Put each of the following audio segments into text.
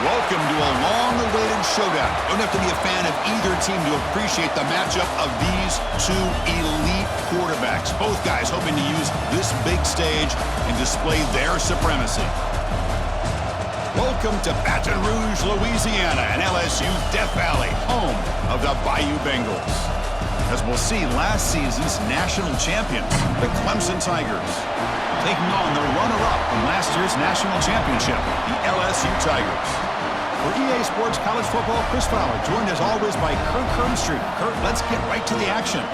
Welcome to a long-awaited showdown. Don't have to be a fan of either team to appreciate the matchup of these two elite quarterbacks. Both guys hoping to use this big stage and display their supremacy. Welcome to Baton Rouge, Louisiana, and LSU's Death Valley, home of the Bayou Bengals. As we'll see, last season's national champions, the Clemson Tigers, taking on the runner-up in last year's national championship, the LSU Tigers. For EA Sports College Football, Chris Fowler, joined as always by Kirk Hermstreet. Kirk, let's get right to the action.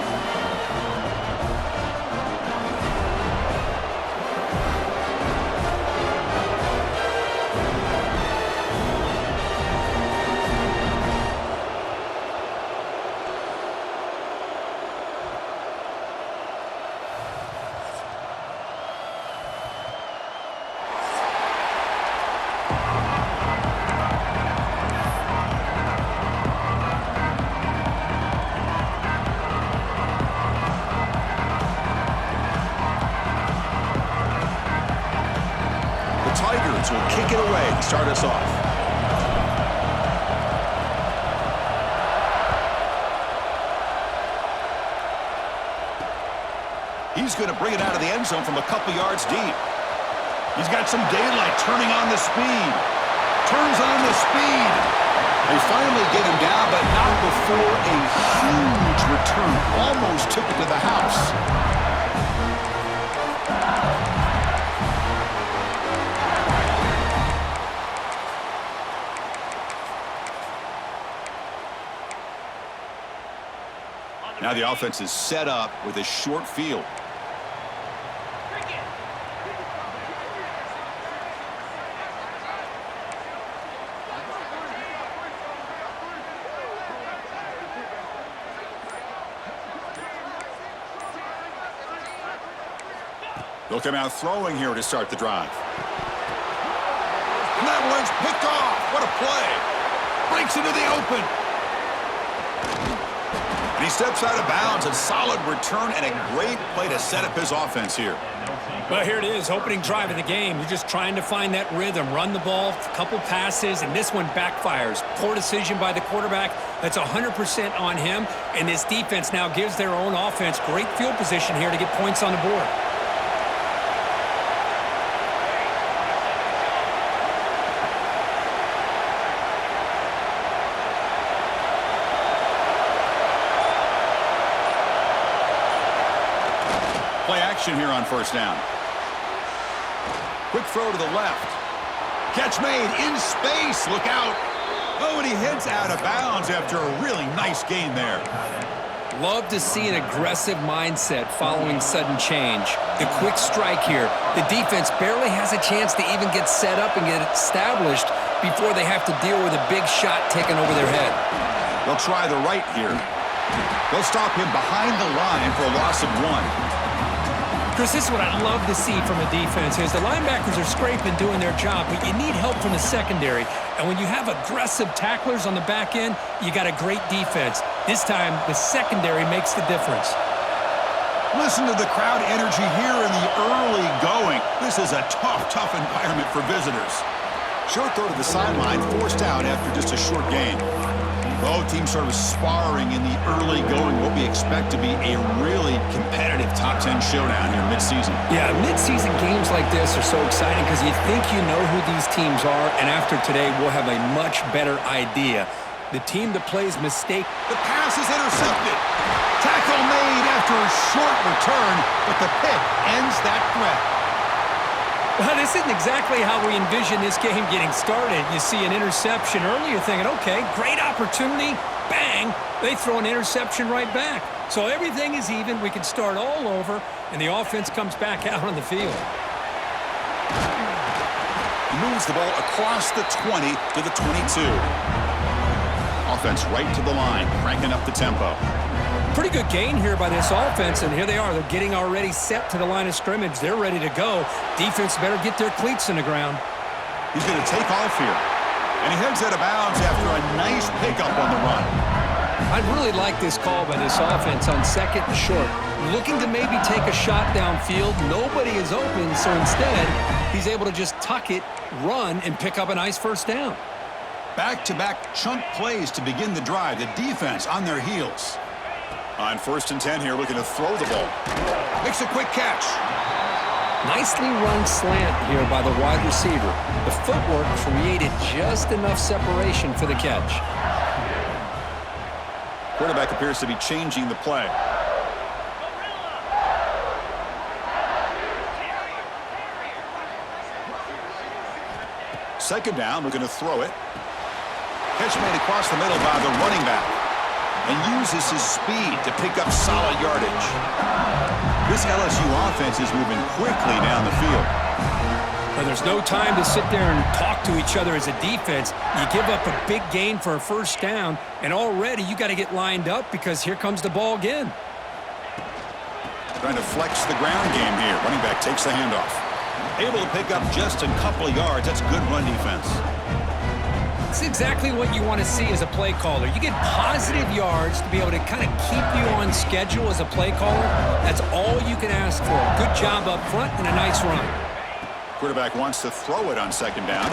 Tigers will kick it away to start us off. He's going to bring it out of the end zone from a couple yards deep. He's got some daylight, turning on the speed. Turns on the speed. They finally get him down, but not before a huge return. Almost took it to the house. Now the offense is set up with a short field. They'll come out throwing here to start the drive. And that one's picked off. What a play. Breaks into the open. And he steps out of bounds. A solid return and a great play to set up his offense here. Well, here it is, opening drive of the game. You're just trying to find that rhythm, run the ball, a couple passes, and this one backfires. Poor decision by the quarterback. That's 100% on him. And this defense now gives their own offense great field position here to get points on the board. Play action here on first down. Quick throw to the left. Catch made in space. Look out. Oh, and he heads out of bounds after a really nice gain there. Love to see an aggressive mindset following sudden change. The quick strike here. The defense barely has a chance to even get set up and get established before they have to deal with a big shot taken over their head. They'll try the right here. They'll stop him behind the line for a loss of 1. Chris, this is what I love to see from a defense is the linebackers are scraping, doing their job, but you need help from the secondary. And when you have aggressive tacklers on the back end, you got a great defense. This time, the secondary makes the difference. Listen to the crowd energy here in the early going. This is a tough environment for visitors. Short throw to the sideline, forced out after just a short gain. Both teams sort of sparring in the early going, what we expect to be a really competitive top 10 showdown here mid-season. Yeah, mid-season games like this are so exciting because you think you know who these teams are, and after today, we'll have a much better idea. The team that plays mistake. The pass is intercepted. Tackle made after a short return, but the pick ends that threat. Well, this isn't exactly how we envision this game getting started. You see an interception early, you're thinking, okay, great opportunity, bang, they throw an interception right back. So everything is even, we can start all over, and the offense comes back out on the field. Moves the ball across the 20 to the 22. Offense right to the line, cranking up the tempo. Pretty good gain here by this offense, and here they are. They're getting already set to the line of scrimmage. They're ready to go. Defense better get their cleats in the ground. He's going to take off here. And he heads out of bounds after a nice pickup on the run. I really like this call by this offense on second and short. Looking to maybe take a shot downfield. Nobody is open, so instead, he's able to just tuck it, run, and pick up a nice first down. Back-to-back chunk plays to begin the drive. The defense on their heels. On 1st and 10 here, looking to throw the ball. Makes a quick catch. Nicely run slant here by the wide receiver. The footwork created just enough separation for the catch. Quarterback appears to be changing the play. Second down, looking to throw it. Catch made across the middle by the running back. And uses his speed to pick up solid yardage. This LSU offense is moving quickly down the field. Well, there's no time to sit there and talk to each other as a defense. You give up a big gain for a first down, and already you got to get lined up because here comes the ball again. Trying to flex the ground game here. Running back takes the handoff. Able to pick up just a couple of yards. That's good run defense. It's exactly what you want to see as a play caller. You get positive yards to be able to kind of keep you on schedule as a play caller. That's all you can ask for. Good job up front and a nice run. Quarterback wants to throw it on second down.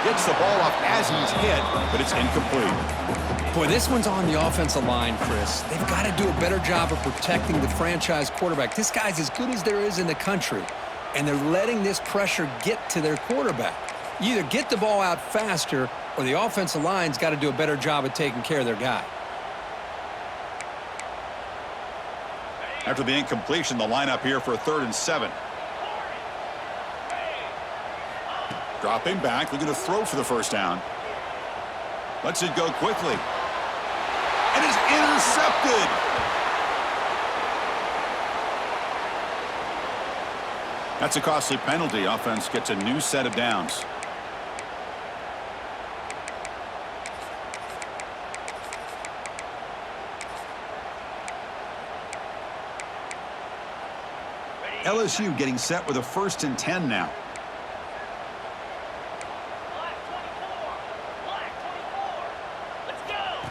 Gets the ball off as he's hit, but it's incomplete. Boy, this one's on the offensive line, Chris. They've got to do a better job of protecting the franchise quarterback. This guy's as good as there is in the country, and they're letting this pressure get to their quarterback. You either get the ball out faster or the offensive line's got to do a better job of taking care of their guy. After the incompletion, the lineup here for a 3rd and 7. Dropping back, looking to throw for the first down. Lets it go quickly. And is intercepted. That's a costly penalty. Offense gets a new set of downs. LSU getting set with a 1st and 10 now.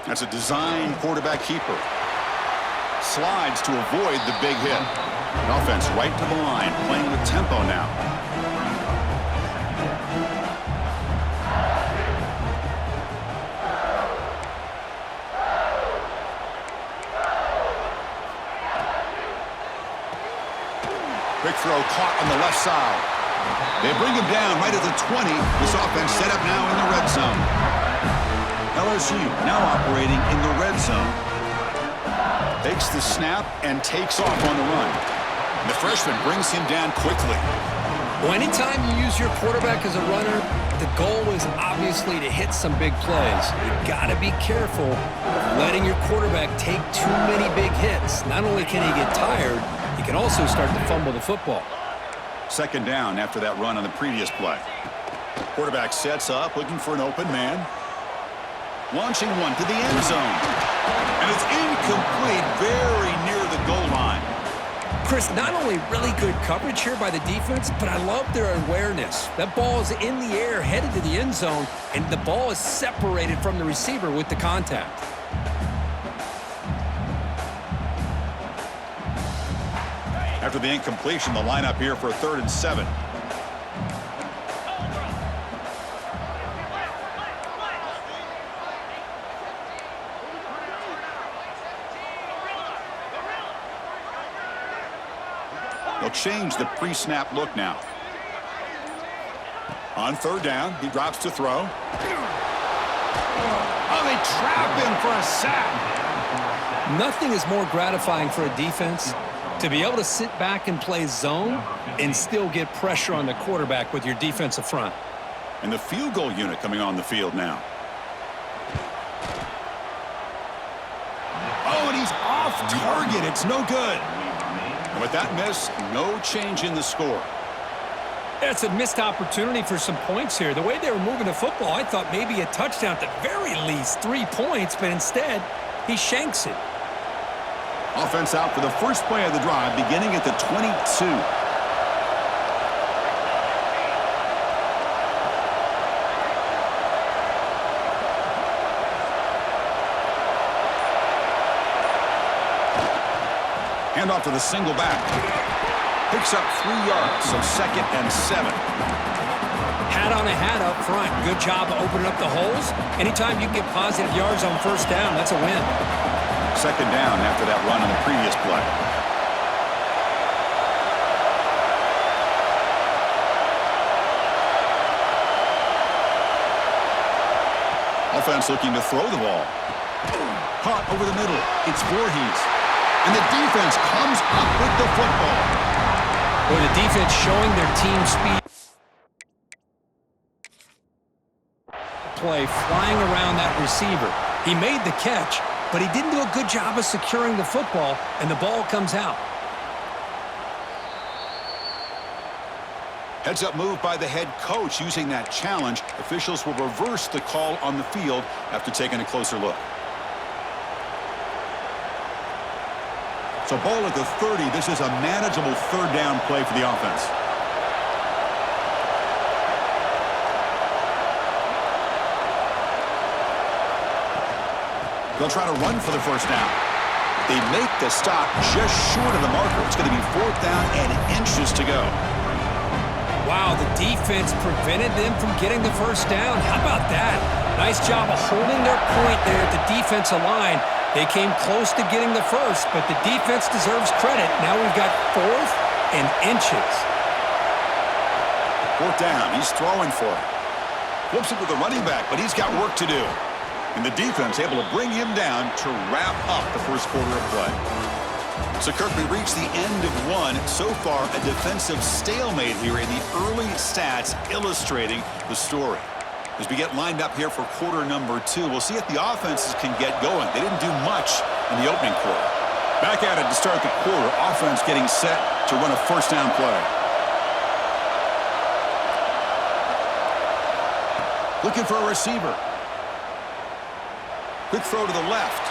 That's a design quarterback keeper. Slides to avoid the big hit. Offense right to the line, playing with tempo now. Quick throw caught on the left side. They bring him down right at the 20. This offense set up now in the red zone. LSU now operating in the red zone. Takes the snap and takes off on the run. And the freshman brings him down quickly. Well, anytime you use your quarterback as a runner, the goal is obviously to hit some big plays. You got to be careful of letting your quarterback take too many big hits. Not only can he get tired, he can also start to fumble the football. Second down after that run on the previous play. Quarterback sets up, looking for an open man. Launching one to the end zone. And it's incomplete, very near the goal line. Chris, not only really good coverage here by the defense, but I love their awareness. That ball is in the air, headed to the end zone, and the ball is separated from the receiver with the contact. After the incompletion, the lineup here for a 3rd and 7. They'll change the pre-snap look now. On 3rd down, he drops to throw. Oh, they trap him for a sack. Nothing is more gratifying for a defense to be able to sit back and play zone and still get pressure on the quarterback with your defensive front. And the field goal unit coming on the field now. Oh, and he's off target. It's no good. And with that miss, no change in the score. That's a missed opportunity for some points here. The way they were moving the football, I thought maybe a touchdown, at the very least 3 points, but instead he shanks it. Offense out for the first play of the drive, beginning at the 22. Handoff to the single back. Picks up 3 yards, so 2nd and 7. Hat on a hat up front. Good job of opening up the holes. Anytime you can get positive yards on first down, that's a win. Second down after that run on the previous play. Offense looking to throw the ball. Caught over the middle. It's Voorhees. And the defense comes up with the football. Boy, the defense showing their team speed. Play flying around that receiver. He made the catch, but he didn't do a good job of securing the football, and the ball comes out. Heads-up move by the head coach using that challenge. Officials will reverse the call on the field after taking a closer look. So ball at the 30. This is a manageable third down play for the offense. They'll try to run for the first down. They make the stop just short of the marker. It's going to be fourth down and inches to go. Wow, the defense prevented them from getting the first down. How about that? Nice job of holding their point there at the defensive line. They came close to getting the first, but the defense deserves credit. Now we've got fourth and inches. Fourth down. He's throwing for it. Flips it to the running back, but he's got work to do. And the defense able to bring him down to wrap up the first quarter of play. So, Kirk, we reached the end of one. So far, a defensive stalemate here in the early stats illustrating the story. As we get lined up here for quarter number 2, we'll see if the offenses can get going. They didn't do much in the opening quarter. Back at it to start the quarter. Offense getting set to run a first down play. Looking for a receiver. Quick throw to the left.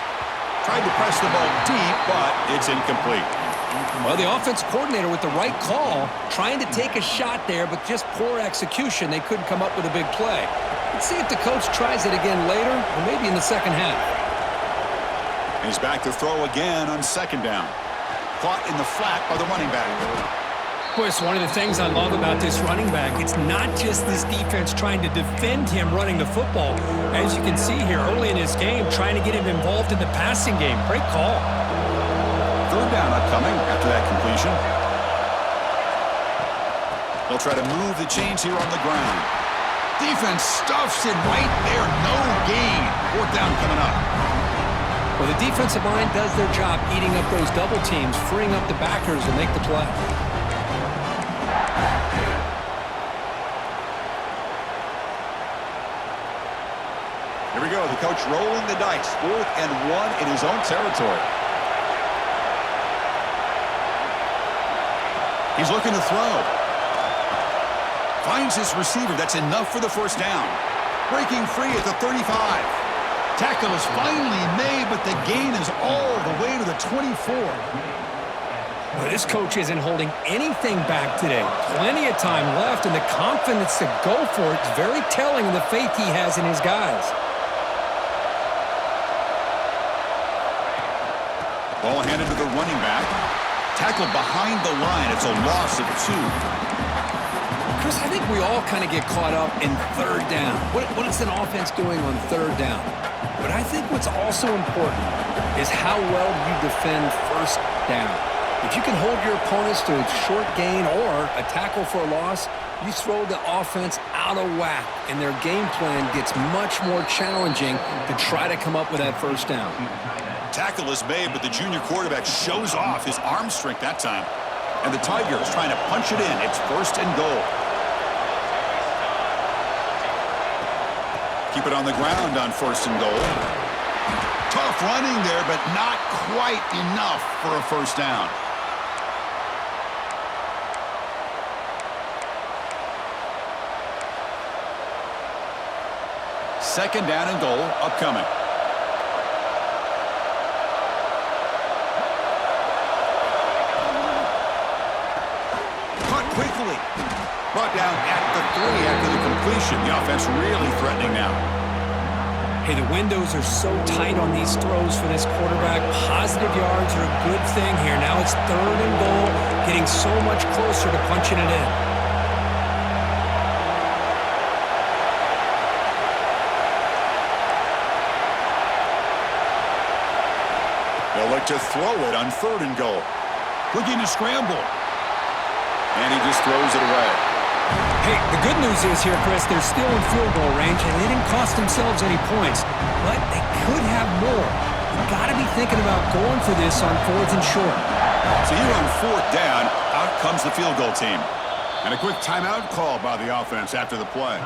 Tried to press the ball deep, but it's incomplete. Well, the offense coordinator with the right call, trying to take a shot there, but just poor execution. They couldn't come up with a big play. Let's see if the coach tries it again later, or maybe in the second half. He's back to throw again on second down. Caught in the flat by the running back. Boy, it's one of the things I love about this running back. It's not just this defense trying to defend him running the football. As you can see here early in his game, trying to get him involved in the passing game. Great call. Third down upcoming after that completion. They'll try to move the chains here on the ground. Defense stuffs it right there. No gain. Fourth down coming up. Well, the defensive line does their job eating up those double teams, freeing up the backers to make the play. Here we go. The coach rolling the dice. 4th and 1 in his own territory. He's looking to throw. Finds his receiver. That's enough for the first down. Breaking free at the 35. Tackle is finally made, but the gain is all the way to the 24. Well, this coach isn't holding anything back today. Plenty of time left, and the confidence to go for it is very telling of the faith he has in his guys. Ball handed to the running back. Tackled behind the line. It's a loss of 2. Chris, I think we all kind of get caught up in third down. What is an offense doing on third down? But I think what's also important is how well you defend first down. If you can hold your opponents to a short gain or a tackle for a loss, you throw the offense out of whack, and their game plan gets much more challenging to try to come up with that first down. Tackle is made, but the junior quarterback shows off his arm strength that time. And the Tigers trying to punch it in. It's 1st and goal. Keep it on the ground on 1st and goal. Tough running there, but not quite enough for a first down. Second down and goal upcoming. Caught quickly. Brought down at the 3 after the completion. The offense really threatening now. Hey, the windows are so tight on these throws for this quarterback. Positive yards are a good thing here. Now it's 3rd and goal, getting so much closer to punching it in. But to throw it on 3rd and goal. Looking to scramble. And he just throws it away. Hey, the good news is here, Chris, they're still in field goal range, and they didn't cost themselves any points. But they could have more. You've got to be thinking about going for this on 4th and short. So here on 4th down, out comes the field goal team. And a quick timeout call by the offense after the play.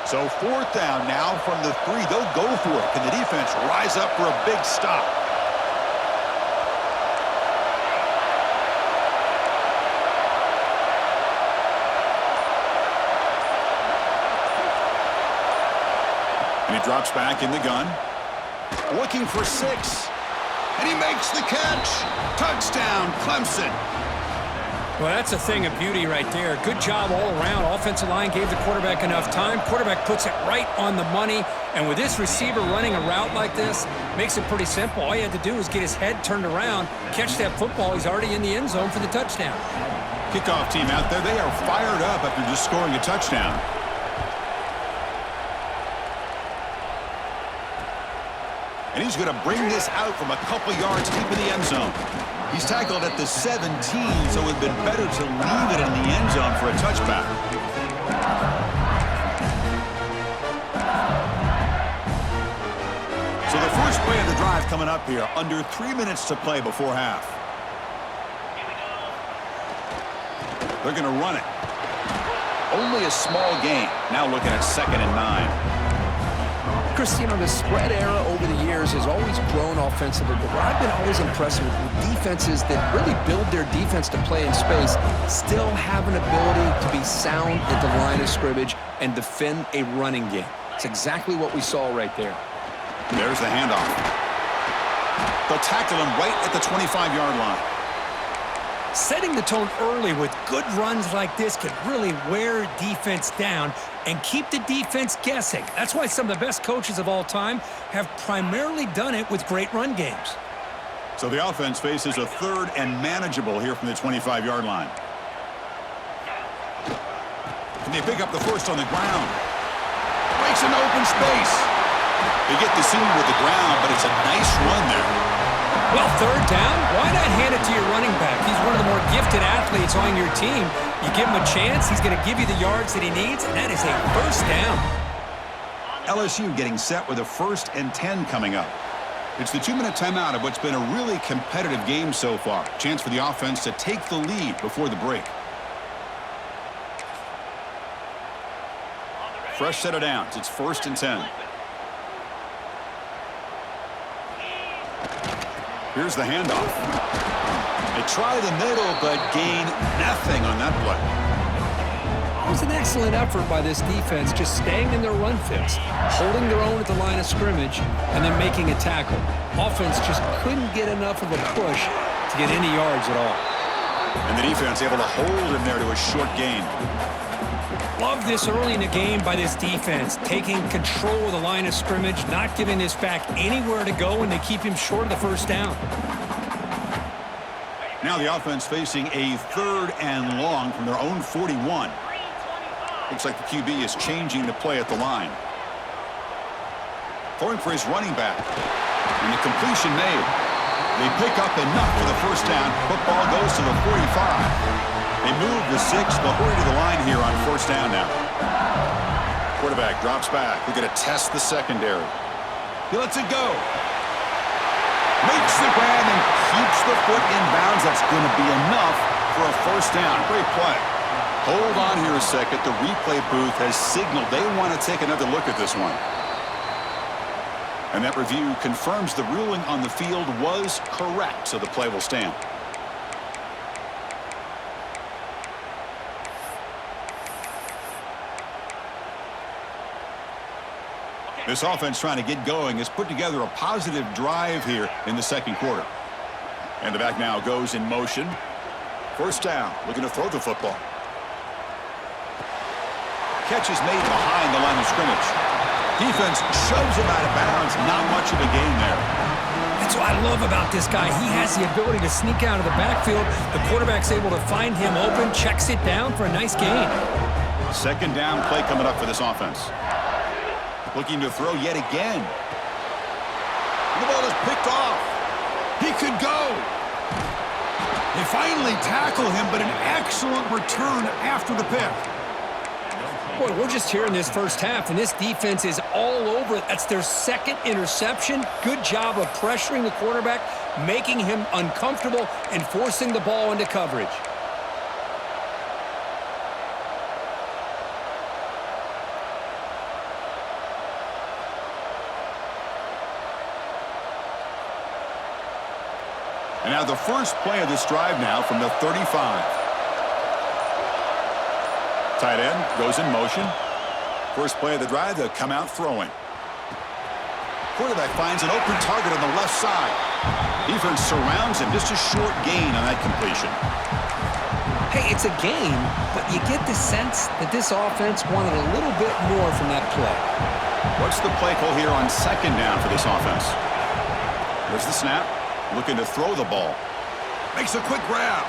So 4th down now from the 3. They'll go for it. Can the defense rise up for a big stop? And he drops back in the gun. Looking for 6. And he makes the catch. Touchdown, Clemson. Well, that's a thing of beauty right there. Good job all around. Offensive line gave the quarterback enough time. Quarterback puts it right on the money. And with this receiver running a route like this, makes it pretty simple. All you had to do is get his head turned around, catch that football. He's already in the end zone for the touchdown. Kickoff team out there. They are fired up after just scoring a touchdown. And he's going to bring this out from a couple yards deep in the end zone. He's tackled at the 17, so it would have been better to leave it in the end zone for a touchback. So the first play of the drive coming up here. Under 3 minutes to play before half. They're going to run it. Only a small gain. Now looking at 2nd and 9. Chris, you know, the spread era over the years has always grown offensively, but what I've been always impressed with defenses that really build their defense to play in space still have an ability to be sound at the line of scrimmage and defend a running game. It's exactly what we saw right there. There's the handoff. They'll tackle him right at the 25-yard line. Setting the tone early with good runs like this can really wear defense down and keep the defense guessing. That's why some of the best coaches of all time have primarily done it with great run games. So the offense faces a 3rd and manageable here from the 25-yard line. Can they pick up the first on the ground? Breaks an open space. They get the seam with the ground, but it's a nice run there. Well, 3rd down, why not hand it to your running back? He's one of the more gifted athletes on your team. You give him a chance, he's going to give you the yards that he needs, and that is a 1st down. LSU getting set with a 1st and 10 coming up. It's the 2-minute timeout of what's been a really competitive game so far. Chance for the offense to take the lead before the break. Fresh set of downs. It's 1st and 10. Here's the handoff. They try the middle, but gain nothing on that play. It was an excellent effort by this defense, just staying in their run fix, holding their own at the line of scrimmage, and then making a tackle. Offense just couldn't get enough of a push to get any yards at all. And the defense able to hold him there to a short gain. Love this early in the game by this defense, taking control of the line of scrimmage, not giving this back anywhere to go, and they keep him short of the 1st down. Now the offense facing a 3rd and long from their own 41. Looks like the QB is changing the play at the line. Throwing for his running back. And the completion made. They pick up enough for the 1st down. Football goes to the 45. They move the 6, but hurry to the line here on 1st down now. Quarterback drops back. We're going to test the secondary. He lets it go. Makes the grab and keeps the foot in bounds. That's going to be enough for a 1st down. Great play. Hold on here a second. The replay booth has signaled they want to take another look at this one. And that review confirms the ruling on the field was correct, so the play will stand. This offense trying to get going has put together a positive drive here in the 2nd quarter. And the back now goes in motion. 1st down, looking to throw the football. Catch is made behind the line of scrimmage. Defense shoves him out of bounds. Not much of a gain there. That's what I love about this guy. He has the ability to sneak out of the backfield. The quarterback's able to find him open, checks it down for a nice gain. Second down play coming up for this offense. Looking to throw yet again. The ball is picked off. He could go. They finally tackle him, but an excellent return after the pick. Boy, we're just here in this first half, and this defense is all over it. That's their second interception. Good job of pressuring the quarterback, making him uncomfortable, and forcing the ball into coverage. And now the first play of this drive now from the 35. Tight end goes in motion. First play of the drive, they'll come out throwing. Quarterback finds an open target on the left side. Defense surrounds him. Just a short gain on that completion. Hey, it's a game, but you get the sense that this offense wanted a little bit more from that play. What's the play call here on second down for this offense? There's the snap. Looking to throw the ball. Makes a quick grab.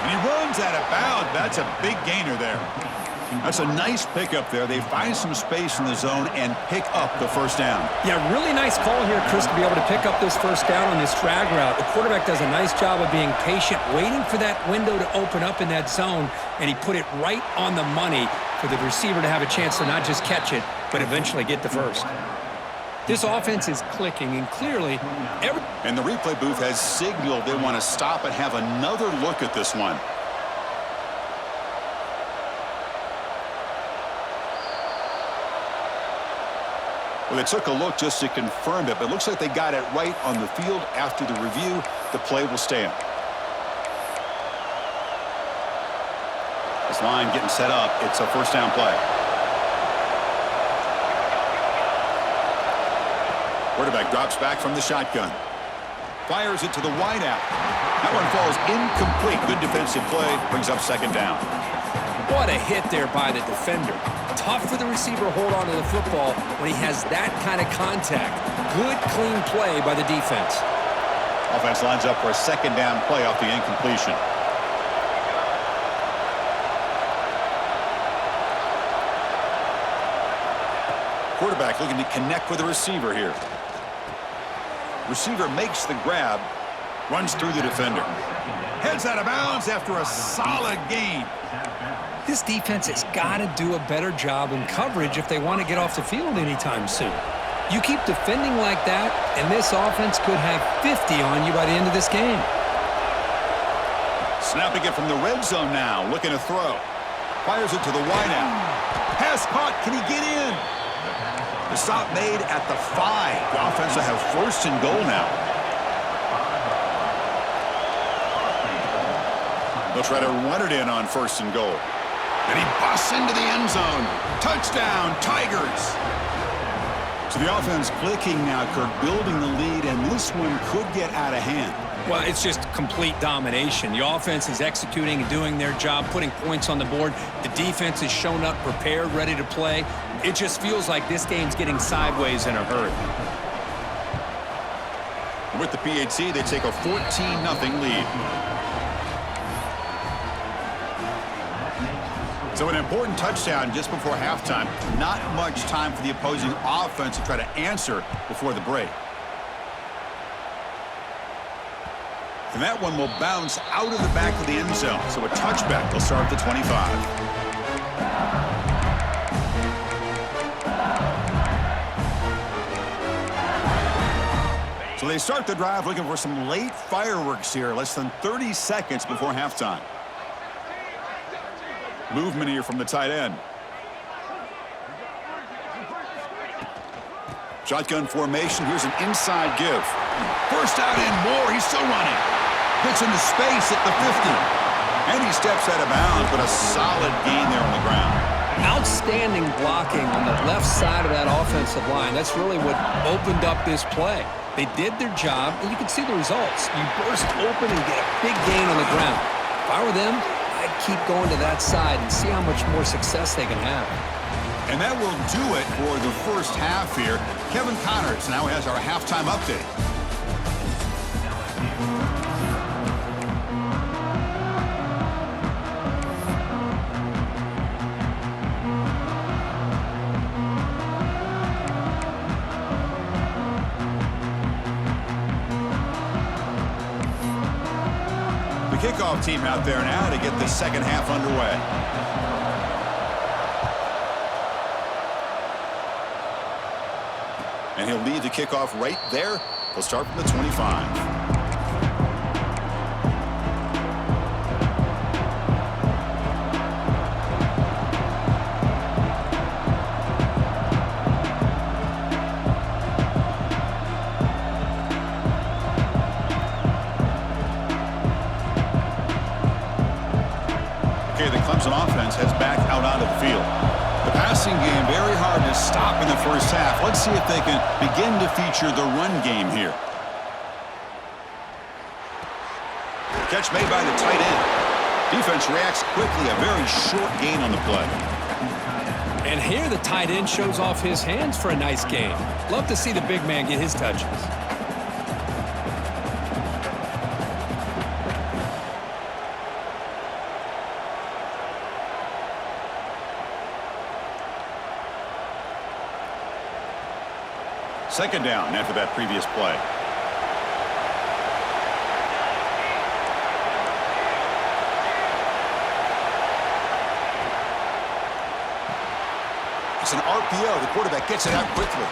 And he runs out of bounds. That's a big gainer there. That's a nice pickup there. They find some space in the zone and pick up the first down. Yeah, really nice call here, Chris, to be able to pick up this first down on this drag route. The quarterback does a nice job of being patient, waiting for that window to open up in that zone, and he put it right on the money for the receiver to have a chance to not just catch it, but eventually get the first. This offense is clicking, and clearly And the replay booth has signaled they want to stop and have another look at this one. Well, they took a look just to confirm it, but it looks like they got it right on the field. After the review, the play will stand. This line getting set up. It's a first down play. Quarterback drops back from the shotgun. Fires it to the wideout. That one falls incomplete. Good defensive play. Brings up second down. What a hit there by the defender. Tough for the receiver to hold on to the football when he has that kind of contact. Good, clean play by the defense. Offense lines up for a second down play off the incompletion. Quarterback looking to connect with the receiver here. Receiver makes the grab, runs through the defender. Heads out of bounds after a solid gain. This defense has got to do a better job in coverage if they want to get off the field anytime soon. You keep defending like that, and this offense could have 50 on you by the end of this game. Snapping it from the red zone now, looking to throw. Fires it to the wideout. Pass caught, can he get in? The stop made at the 5. The offense will have first and goal now. They'll try to run it in on first and goal. And he busts into the end zone. Touchdown, Tigers. So the offense clicking now, Kirk, building the lead, and this one could get out of hand. Well, it's just complete domination. The offense is executing and doing their job, putting points on the board. The defense is shown up, prepared, ready to play. It just feels like this game's getting sideways in a hurry. With the PAT, they take a 14-0 lead. So an important touchdown just before halftime. Not much time for the opposing offense to try to answer before the break. And that one will bounce out of the back of the end zone. So a touchback will start at the 25. So they start the drive looking for some late fireworks here. Less than 30 seconds before halftime. Movement here from the tight end. Shotgun formation. Here's an inside give. First out and more. He's still running. Gets into space at the 50. And he steps out of bounds, but a solid gain there on the ground. Outstanding blocking on the left side of that offensive line. That's really what opened up this play. They did their job, and you can see the results. You burst open and get a big gain on the ground. If I were them, I'd keep going to that side and see how much more success they can have. And that will do it for the first half here. Kevin Connors now has our halftime update. The kickoff team out there now to get the second half underway. And he'll lead the kickoff right there. He'll start from the 25. Okay, the Clemson offense heads back out onto the field. The passing game very hard to stop in the first half. Let's see if they can begin to feature the run game here. Catch made by the tight end. Defense reacts quickly. A very short gain on the play. And here the tight end shows off his hands for a nice gain. Love to see the big man get his touches. Second down after that previous play. It's an RPO. The quarterback gets it out quickly.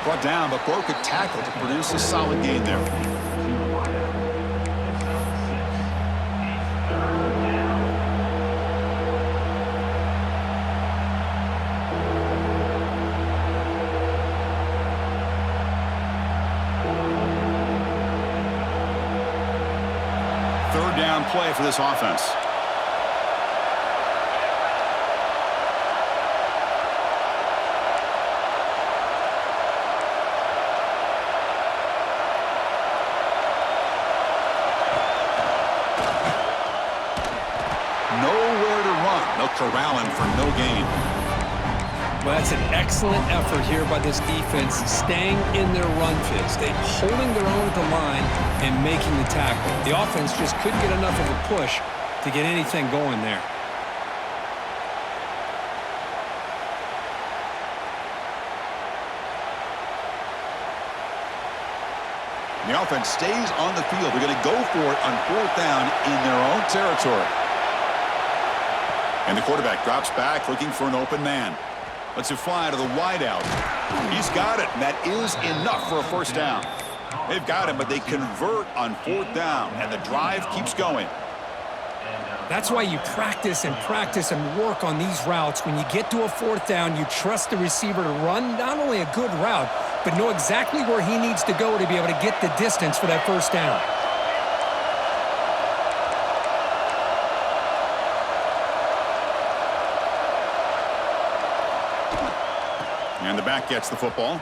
Brought down, but broke a tackle to produce a solid gain there. Third down play for this offense. Nowhere to run. They'll corral him for no gain. Well, that's an excellent effort here by this defense, staying in their run fits. They're holding their own at the line and making the tackle. The offense just couldn't get enough of a push to get anything going there. The offense stays on the field. They're going to go for it on fourth down in their own territory. And the quarterback drops back looking for an open man. Lets it fly to the wideout. He's got it, and that is enough for a first down. They've got him, but they convert on fourth down, and the drive keeps going. That's why you practice and work on these routes. When you get to a fourth down, you trust the receiver to run not only a good route, but know exactly where he needs to go to be able to get the distance for that first down. And the back gets the football.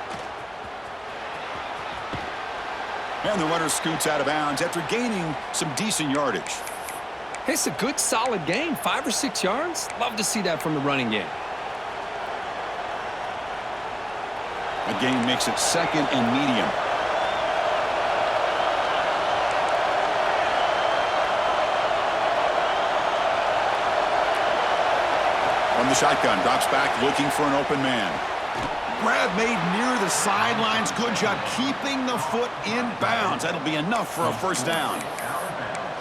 And the runner scoots out of bounds after gaining some decent yardage. It's a good, solid gain, 5 or 6 yards. Love to see that from the running game. The gain makes it second and medium. From the shotgun, drops back looking for an open man. Grab made near the sidelines. Good job keeping the foot in bounds. That'll be enough for a first down.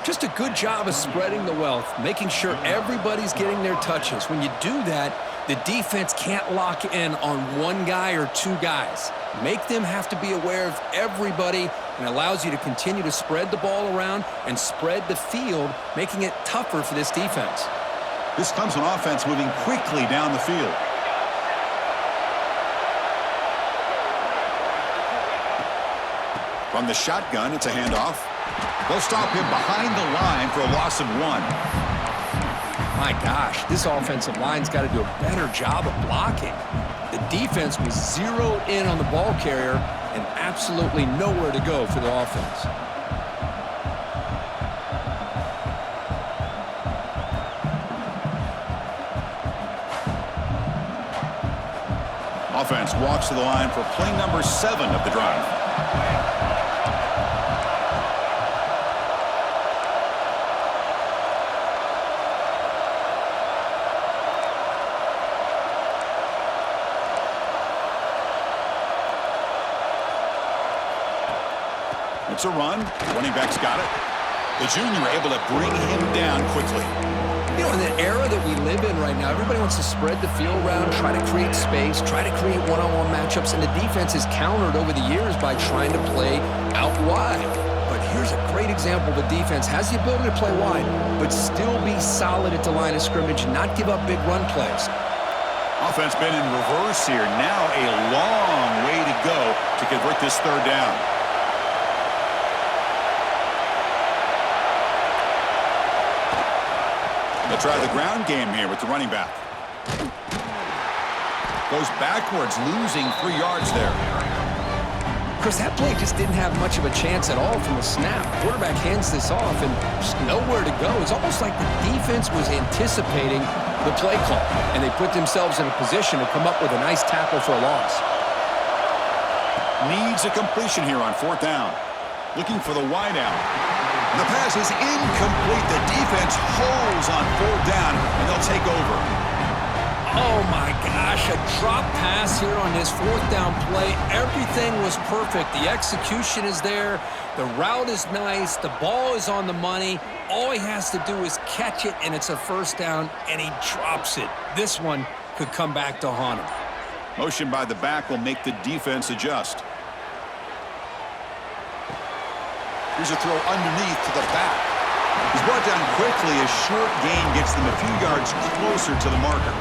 Just a good job of spreading the wealth, making sure everybody's getting their touches. When you do that, the defense can't lock in on one guy or two guys. Make them have to be aware of everybody, and allows you to continue to spread the ball around and spread the field, making it tougher for this defense. This Clemson offense moving quickly down the field. From the shotgun, it's a handoff. They'll stop him behind the line for a loss of 1. My gosh, this offensive line's got to do a better job of blocking. The defense was zeroed in on the ball carrier and absolutely nowhere to go for the offense. Offense walks to the line for play number 7 of the drive. It's a run. Running back's got it. The junior able to bring him down quickly. You know, in the era that we live in right now, everybody wants to spread the field around, try to create space, try to create one-on-one matchups, and the defense is countered over the years by trying to play out wide. But here's a great example. The defense has the ability to play wide, but still be solid at the line of scrimmage and not give up big run plays. Offense been in reverse here. Now a long way to go to convert this third down. They'll try the ground game here with the running back. Goes backwards, losing 3 yards there. Chris, that play just didn't have much of a chance at all from the snap. Quarterback hands this off and just nowhere to go. It's almost like the defense was anticipating the play call, and they put themselves in a position to come up with a nice tackle for a loss. Needs a completion here on 4th down. Looking for the wide out. The pass is incomplete. The defense holds on 4th down, and they'll take over. Oh, my gosh, a drop pass here on this 4th down play. Everything was perfect. The execution is there. The route is nice. The ball is on the money. All he has to do is catch it, and it's a 1st down, and he drops it. This one could come back to haunt him. Motion by the back will make the defense adjust. Here's a throw underneath to the back. He's brought down quickly. A short gain gets them a few yards closer to the marker.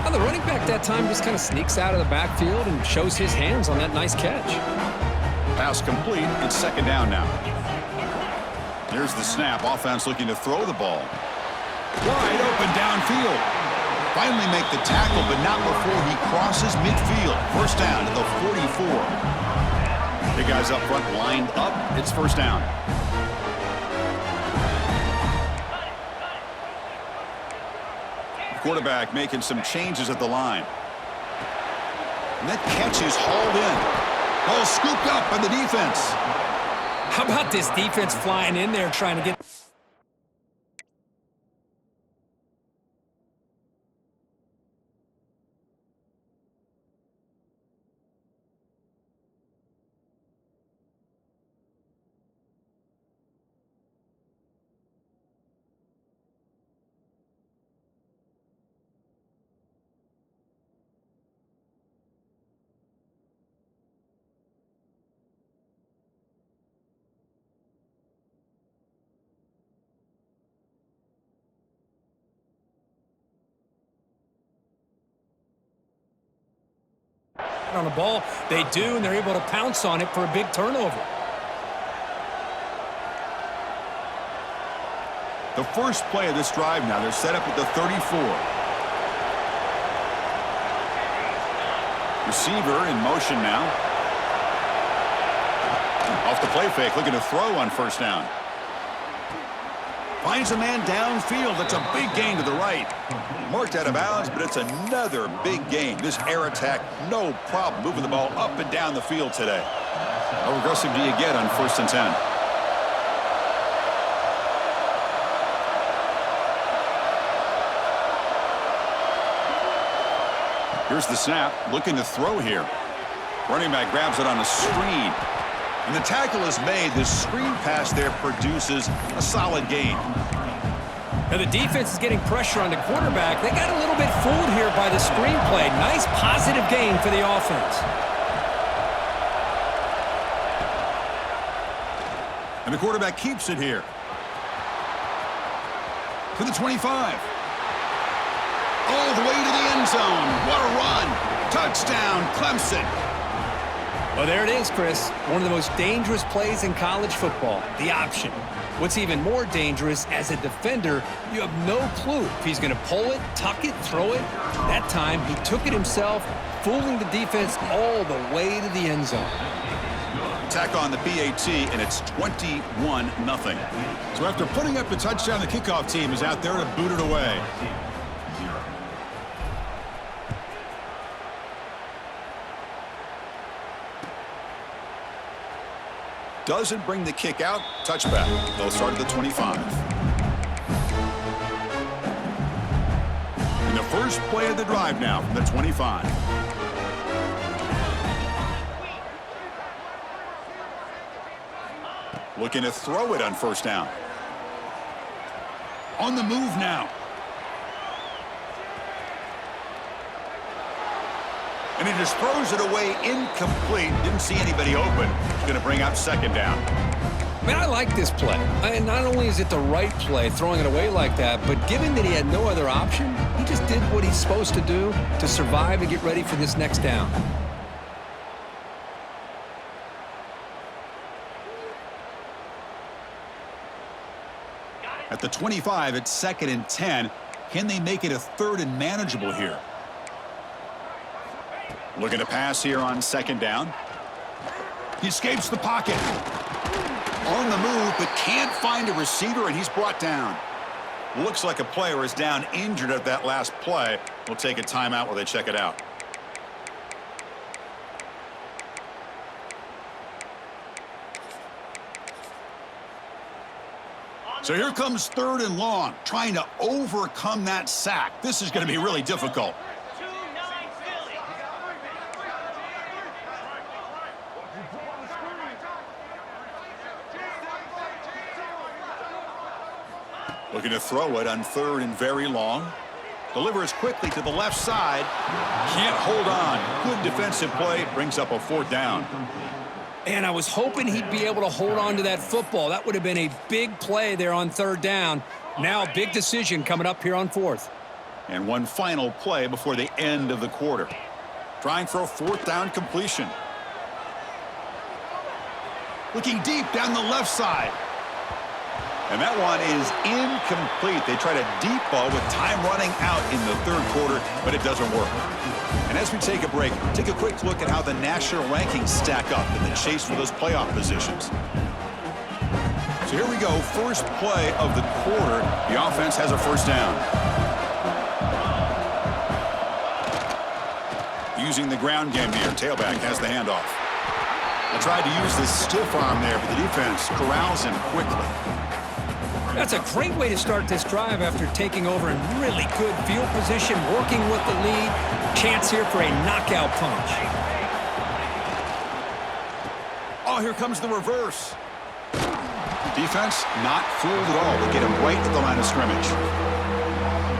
Well, the running back that time just kind of sneaks out of the backfield and shows his hands on that nice catch. Pass complete. It's 2nd down now. Here's the snap. Offense looking to throw the ball. Wide open downfield. Finally make the tackle, but not before he crosses midfield. 1st down at the 44. The guys up front lined up. It's 1st down. Quarterback making some changes at the line. And that catch is hauled in. Ball scooped up by the defense. How about this defense flying in there trying to get... on the ball. They do, and they're able to pounce on it for a big turnover. The first play of this drive now, they're set up at the 34. Receiver in motion now. Off the play fake, looking to throw on 1st down. Finds a man downfield. That's a big gain to the right. Marked out of bounds, but it's another big gain. This air attack, no problem moving the ball up and down the field today. How aggressive do you get on 1st and 10? Here's the snap, looking to throw here. Running back grabs it on a screen. And the tackle is made. The screen pass there produces a solid gain. Now the defense is getting pressure on the quarterback. They got a little bit fooled here by the screen play. Nice positive gain for the offense. And the quarterback keeps it here. To the 25. All the way to the end zone. What a run. Touchdown, Clemson. Well, there it is, Chris. One of the most dangerous plays in college football, the option. What's even more dangerous, as a defender, you have no clue if he's going to pull it, tuck it, throw it. That time, he took it himself, fooling the defense all the way to the end zone. Tack on the PAT, and it's 21-0. So after putting up the touchdown, the kickoff team is out there to boot it away. doesn't bring the kick out. Touchback. They'll start at the 25. And the first play of the drive now from the 25. Looking to throw it on first down. On the move now. And he just throws it away incomplete. Didn't see anybody open. He's going to bring up second down. Man, I like this play. And not only is it the right play, throwing it away like that, but given that he had no other option, he just did what he's supposed to do to survive and get ready for this next down. At the 25, it's 2nd and 10. Can they make it a 3rd and manageable here? Looking to pass here on 2nd down. He escapes the pocket. On the move, but can't find a receiver, and he's brought down. Looks like a player is down injured at that last play. We'll take a timeout while they check it out. So here comes 3rd and long, trying to overcome that sack. This is going to be really difficult. Looking to throw it on 3rd and very long. Delivers quickly to the left side. Can't hold on. Good defensive play. Brings up a 4th down. And I was hoping he'd be able to hold on to that football. That would have been a big play there on 3rd down. Now a big decision coming up here on 4th. And one final play before the end of the quarter. Trying for a 4th down completion. Looking deep down the left side. And that one is incomplete. They tried a deep ball with time running out in the 3rd quarter, but it doesn't work. And as we take a break, take a quick look at how the national rankings stack up in the chase for those playoff positions. So here we go, first play of the quarter. The offense has a 1st down. Using the ground game here, tailback has the handoff. They tried to use the stiff arm there, but the defense corrals him quickly. That's a great way to start this drive after taking over in really good field position, working with the lead. Chance here for a knockout punch. Oh, here comes the reverse. Defense not fooled at all. They get him right at the line of scrimmage.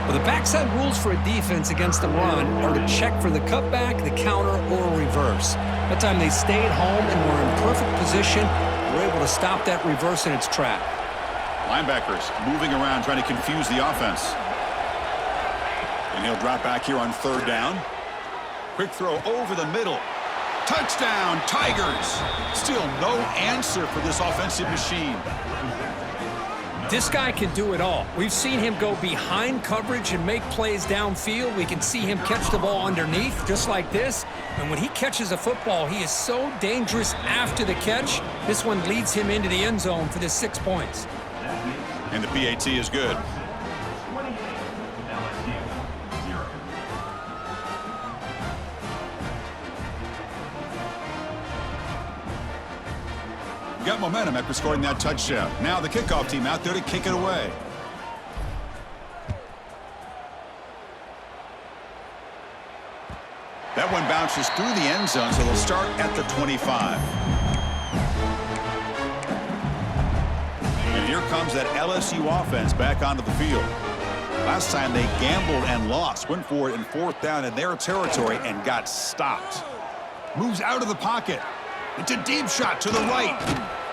Well, the backside rules for a defense against the run are to check for the cutback, the counter, or reverse. That time they stayed home and were in perfect position. Were able to stop that reverse in its track. Linebackers moving around, trying to confuse the offense. And he'll drop back here on 3rd down. Quick throw over the middle. Touchdown, Tigers! Still no answer for this offensive machine. This guy can do it all. We've seen him go behind coverage and make plays downfield. We can see him catch the ball underneath, just like this. And when he catches a football, he is so dangerous after the catch. This one leads him into the end zone for the 6 points. And the PAT is good. Got momentum after scoring that touchdown. Now the kickoff team out there to kick it away. That one bounces through the end zone, so they'll start at the 25. And here comes that LSU offense back onto the field. Last time they gambled and lost. Went for it in 4th down in their territory and got stopped. Moves out of the pocket. It's a deep shot to the right.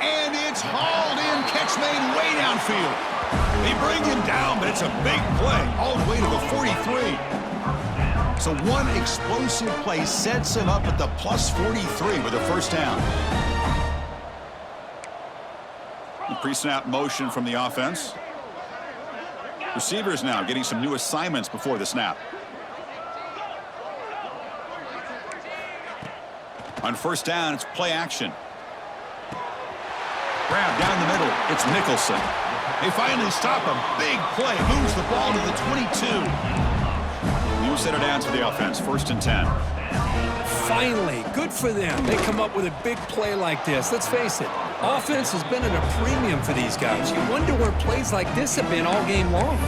And it's hauled in. Catch made way downfield. They bring him down, but it's a big play. All the way to the 43. So one explosive play sets him up at the plus 43 with a 1st down. The pre-snap motion from the offense. Receivers now getting some new assignments before the snap. On 1st down, it's play action. Grab down the middle. It's Nicholson. They finally stop him. Big play. Moves the ball to the 22. New set of downs for the offense. 1st and 10. Finally, good for them. They come up with a big play like this. Let's face it, Offense has been at a premium for these guys. You wonder where plays like this have been all game long.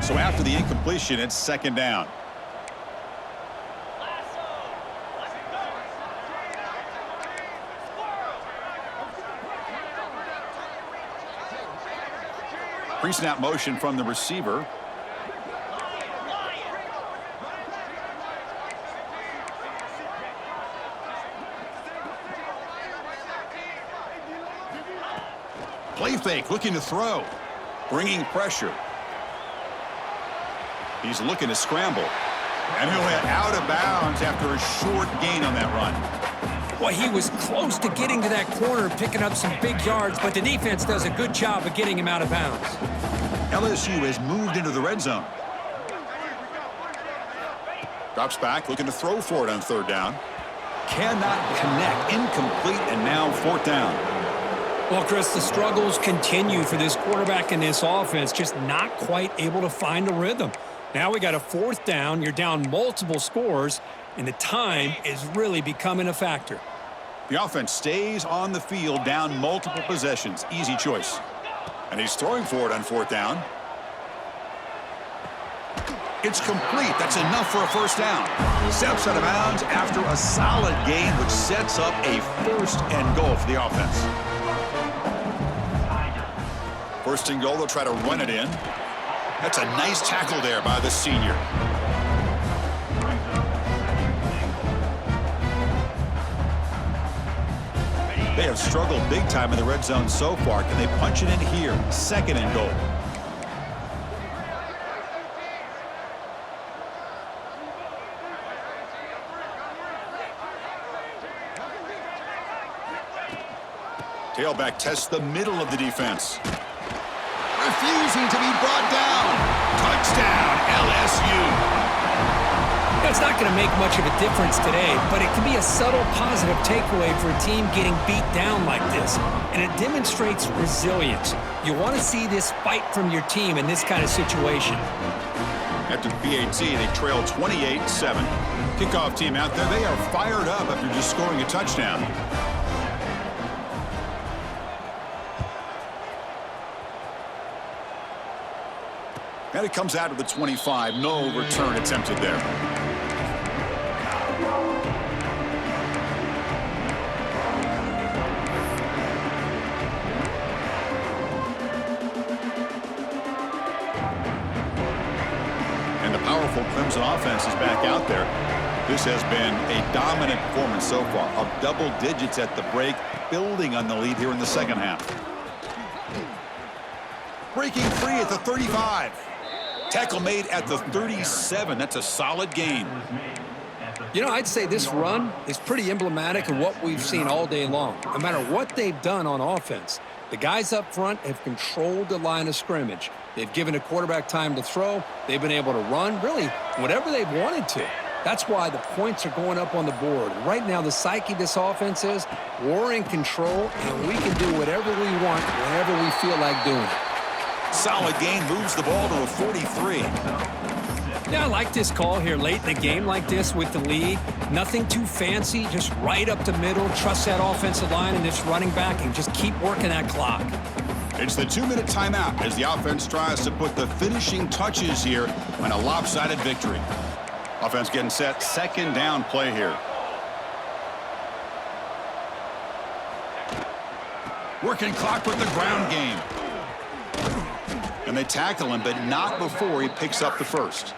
So after the incompletion, it's second down. Pre-snap motion from the receiver. Play fake, looking to throw. Bringing pressure. He's looking to scramble. And he'll hit out of bounds after a short gain on that run. Well, he was close to getting to that corner, picking up some big yards, but the defense does a good job of getting him out of bounds. LSU has moved into the red zone. Drops back, looking to throw for it on third down. Cannot connect, incomplete, and now fourth down. Well, Chris, the struggles continue for this quarterback in this offense, just not quite able to find a rhythm. Now we got a fourth down, you're down multiple scores, and the time is really becoming a factor. The offense stays on the field, down multiple possessions. Easy choice. And he's throwing for it on fourth down. It's complete. That's enough for a first down. Steps out of bounds after a solid gain, which sets up a first and goal for the offense. First and goal, they'll try to run it in. That's a nice tackle there by the senior. They have struggled big time in the red zone so far. Can they punch it in here? Second and goal. Tailback tests the middle of the defense. Refusing to be brought down. Touchdown, LSU. It's not going to make much of a difference today, but it can be a subtle positive takeaway for a team getting beat down like this. And it demonstrates resilience. You want to see this fight from your team in this kind of situation. After the PAT, they trail 28-7. Kickoff team out there, they are fired up after just scoring a touchdown. And it comes out of the 25. No return attempted there. And the powerful Clemson offense is back out there. This has been a dominant performance so far, of double digits at the break, building on the lead here in the second half. Breaking free at the 35. Tackle made at the 37. That's a solid gain. You know, I'd say this run is pretty emblematic of what we've seen all day long. No matter what they've done on offense, the guys up front have controlled the line of scrimmage. They've given a quarterback time to throw. They've been able to run, really, whatever they've wanted to. That's why the points are going up on the board. Right now, the psyche of this offense is we're in control, and we can do whatever we want whenever we feel like doing it. Solid gain, moves the ball to a 43. Yeah, I like this call here late in the game like this with the lead. Nothing too fancy, just right up the middle. Trust that offensive line and this running back and just keep working that clock. It's the 2-minute timeout as the offense tries to put the finishing touches here on a lopsided victory. Offense getting set, second down play here. Working clock with the ground game. And they tackle him, but not before he picks up the first.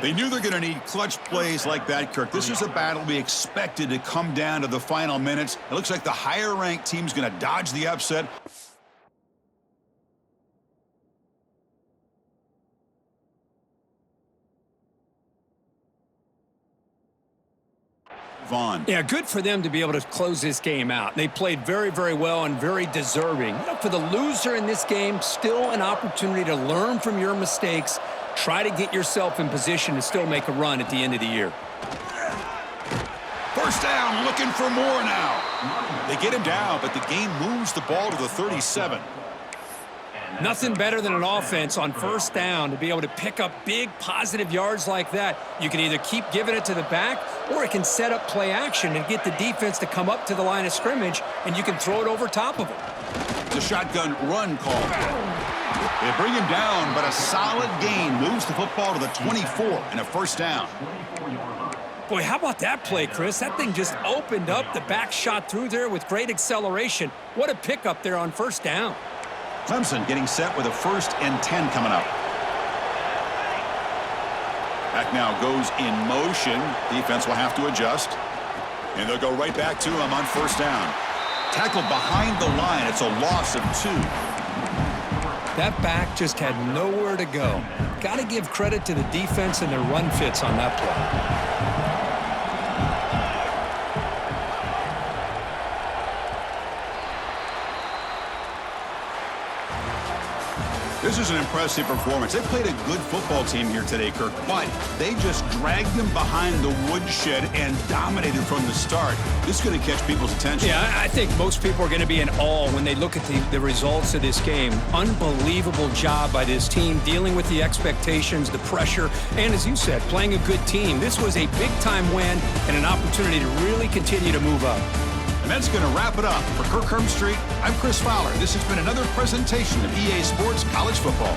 They knew they're going to need clutch plays like that, Kirk. This is a battle we expected to come down to the final minutes. It looks like the higher-ranked team's going to dodge the upset. Vaughn. Yeah, good for them to be able to close this game out. They played very, very well and very deserving. You know, for the loser in this game, still an opportunity to learn from your mistakes. Try to get yourself in position to still make a run at the end of the year. First down, looking for more now. They get him down, but the game moves the ball to the 37. Nothing better than an offense on first down to be able to pick up big positive yards like that. You can either keep giving it to the back, or it can set up play action and get the defense to come up to the line of scrimmage, and you can throw it over top of them. The shotgun run call. They bring him down, but a solid gain moves the football to the 24 and a first down. Boy, how about that play, Chris? That thing just opened up. The back shot through there with great acceleration. What a pickup there on first down. Clemson getting set with a 1st and 10 coming up. Back now goes in motion. Defense will have to adjust. And they'll go right back to him on first down. Tackled behind the line. It's a loss of 2. That back just had nowhere to go. Got to give credit to the defense and their run fits on that play. This is an impressive performance. They played a good football team here today, Kirk, but they just dragged them behind the woodshed and dominated from the start. This is going to catch people's attention. Yeah, I think most people are going to be in awe when they look at the results of this game. Unbelievable job by this team, dealing with the expectations, the pressure, and as you said, playing a good team. This was a big-time win and an opportunity to really continue to move up. And that's going to wrap it up. For Kirk Herbstreit, I'm Chris Fowler. This has been another presentation of EA Sports College Football.